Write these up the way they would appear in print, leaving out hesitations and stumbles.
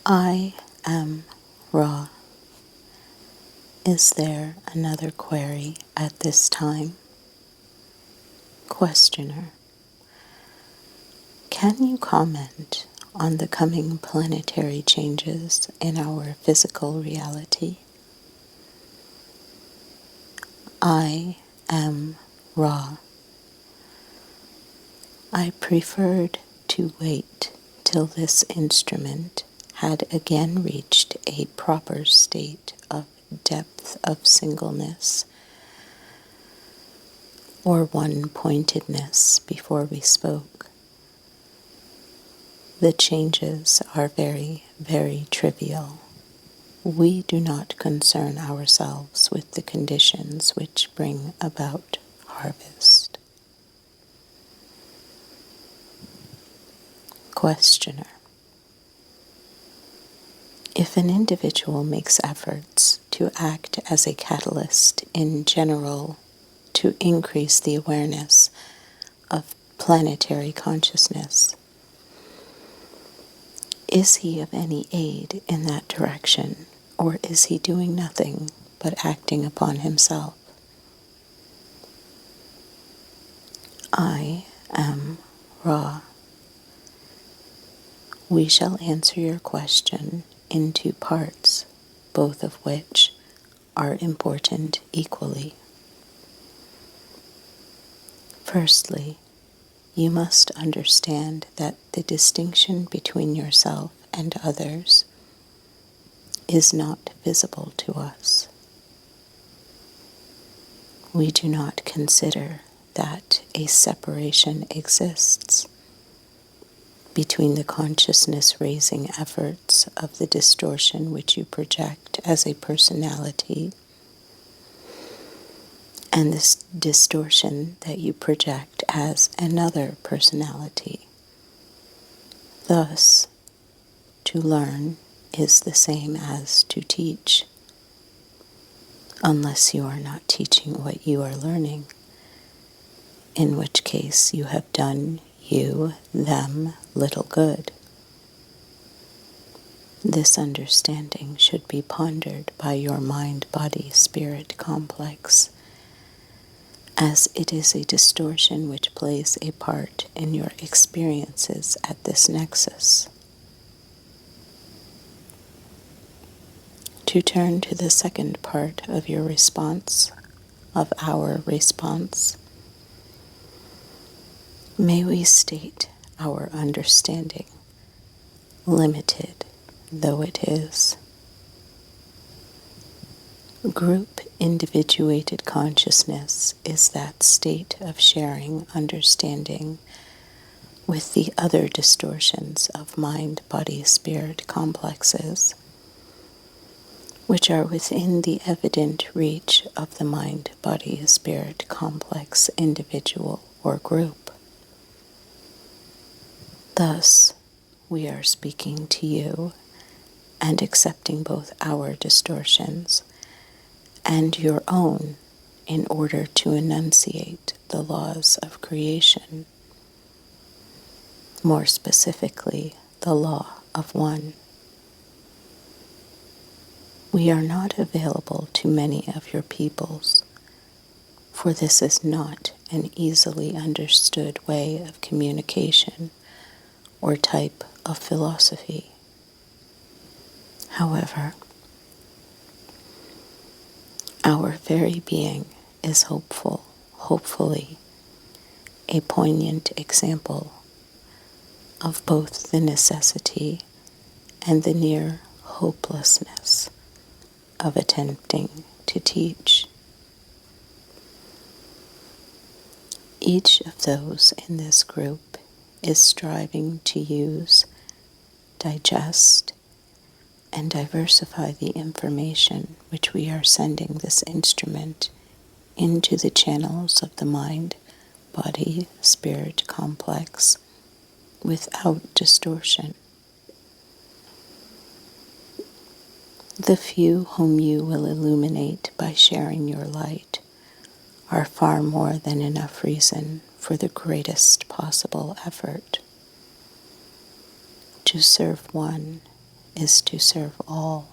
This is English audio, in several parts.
I am Ra. Is there another query at this time? Questioner. Can you comment on the coming planetary changes in our physical reality? I am Ra. I preferred to wait till this instrument had again reached a proper state of depth of singleness or one-pointedness before we spoke. The changes are very, very trivial. We do not concern ourselves with the conditions which bring about harvest. Questioner. If an individual makes efforts to act as a catalyst in general to increase the awareness of planetary consciousness, is he of any aid in that direction, or is he doing nothing but acting upon himself? I am Ra. We shall answer your question in two parts, both of which are important equally. Firstly, you must understand that the distinction between yourself and others is not visible to us. We do not consider that a separation exists between the consciousness-raising efforts of the distortion which you project as a personality and this distortion that you project as another personality. Thus, to learn is the same as to teach, unless you are not teaching what you are learning, in which case you have done you, them, little good. This understanding should be pondered by your mind-body-spirit complex, as it is a distortion which plays a part in your experiences at this nexus. To turn to the second part of your response, of our response, may we state our understanding, limited though it is. Group individuated consciousness is that state of sharing understanding with the other distortions of mind-body-spirit complexes, which are within the evident reach of the mind-body-spirit complex individual or group. Thus, we are speaking to you and accepting both our distortions and your own in order to enunciate the laws of creation, more specifically, the law of one. We are not available to many of your peoples, for this is not an easily understood way of communication or type of philosophy. However, our very being is hopefully, a poignant example of both the necessity and the near hopelessness of attempting to teach. Each of those in this group is striving to use, digest, and diversify the information which we are sending this instrument into the channels of the mind, body, spirit complex without distortion. The few whom you will illuminate by sharing your light are far more than enough reason for the greatest possible effort. To serve one is to serve all.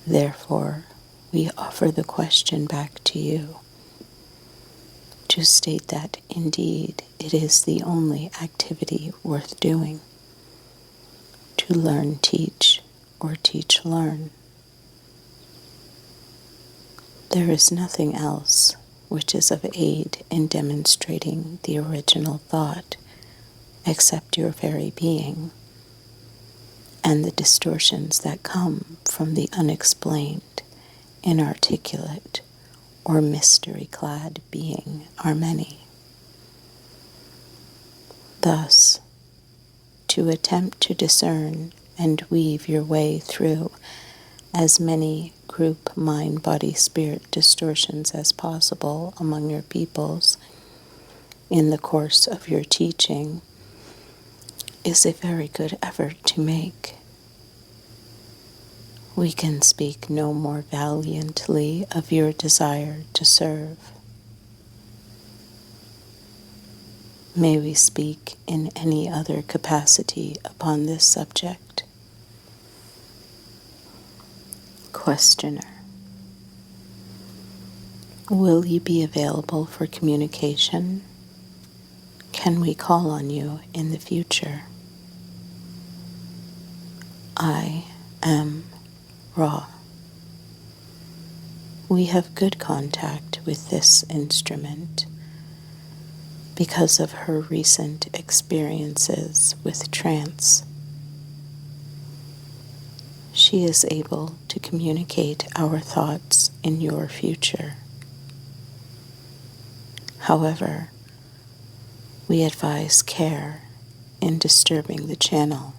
Therefore, we offer the question back to you to state that indeed it is the only activity worth doing, to learn, teach, or teach, learn. There is nothing else which is of aid in demonstrating the original thought except your very being and the distortions that come from the unexplained, inarticulate, or mystery-clad being are many. Thus, to attempt to discern and weave your way through as many group mind-body-spirit distortions as possible among your peoples in the course of your teaching is a very good effort to make. We can speak no more valiantly of your desire to serve. May we speak in any other capacity upon this subject. Questioner: will you be available for communication? Can we call on you in the future? I am Ra. We have good contact with this instrument because of her recent experiences with trance. She is able to communicate our thoughts in your future. However, we advise care in disturbing the channel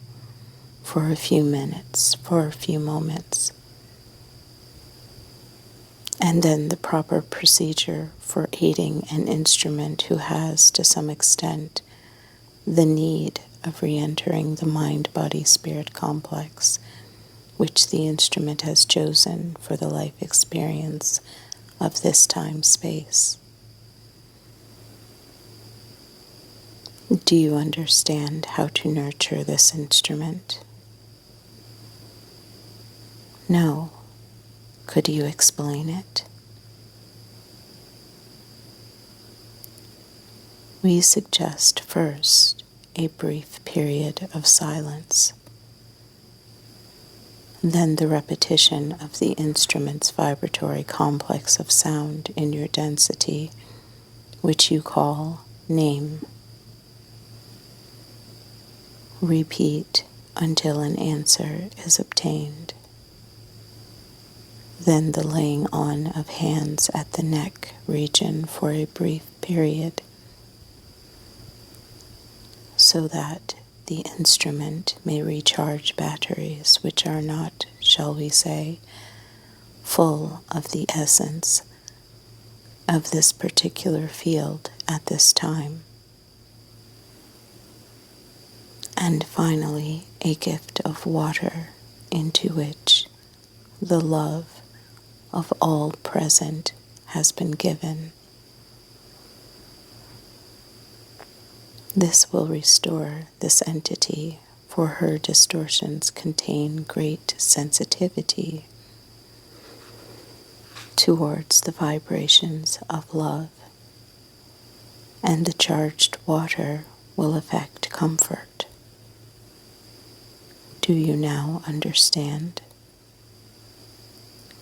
for a few minutes, for a few moments, and then the proper procedure for aiding an instrument who has, to some extent, the need of re-entering the mind-body-spirit complex, which the instrument has chosen for the life experience of this time-space. Do you understand how to nurture this instrument? No. Could you explain it? We suggest first a brief period of silence, then the repetition of the instrument's vibratory complex of sound in your density, which you call name. Repeat until an answer is obtained. Then the laying on of hands at the neck region for a brief period, so that the instrument may recharge batteries which are not, shall we say, full of the essence of this particular field at this time. And finally, a gift of water into which the love of all present has been given. This will restore this entity, for her distortions contain great sensitivity towards the vibrations of love, and the charged water will effect comfort. Do you now understand?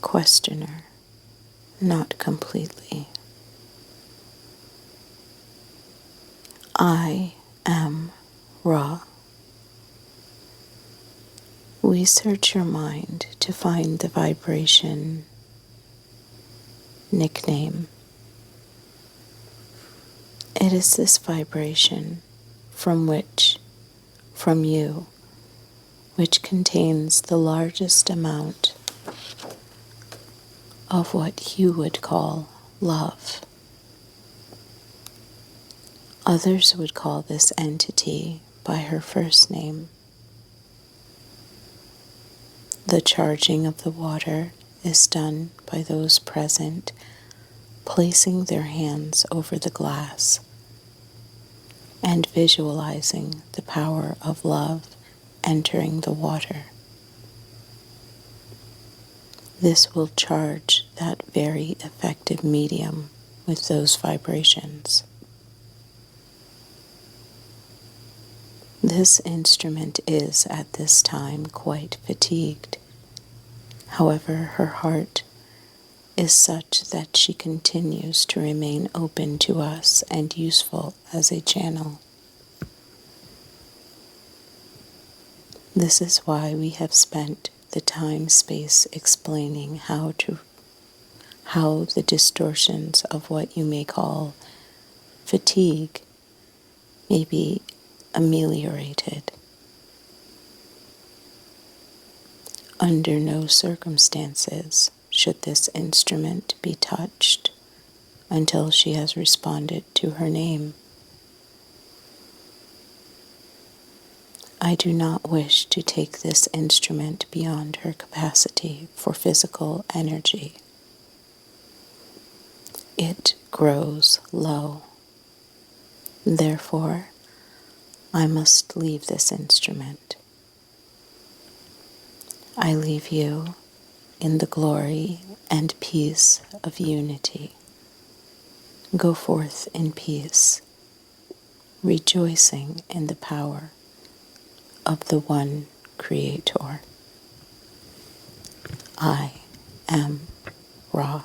Questioner: not completely. I am Ra. We search your mind to find the vibration nickname. It is this vibration from you, which contains the largest amount of what you would call love. Others would call this entity by her first name. The charging of the water is done by those present placing their hands over the glass and visualizing the power of love entering the water. This will charge that very effective medium with those vibrations. This instrument is at this time quite fatigued. However, her heart is such that she continues to remain open to us and useful as a channel. This is why we have spent the time-space explaining how the distortions of what you may call fatigue may be ameliorated. Under no circumstances should this instrument be touched until she has responded to her name. I do not wish to take this instrument beyond her capacity for physical energy. It grows low. Therefore, I must leave this instrument. I leave you in the glory and peace of unity. Go forth in peace, rejoicing in the power of the one Creator. I am Ra.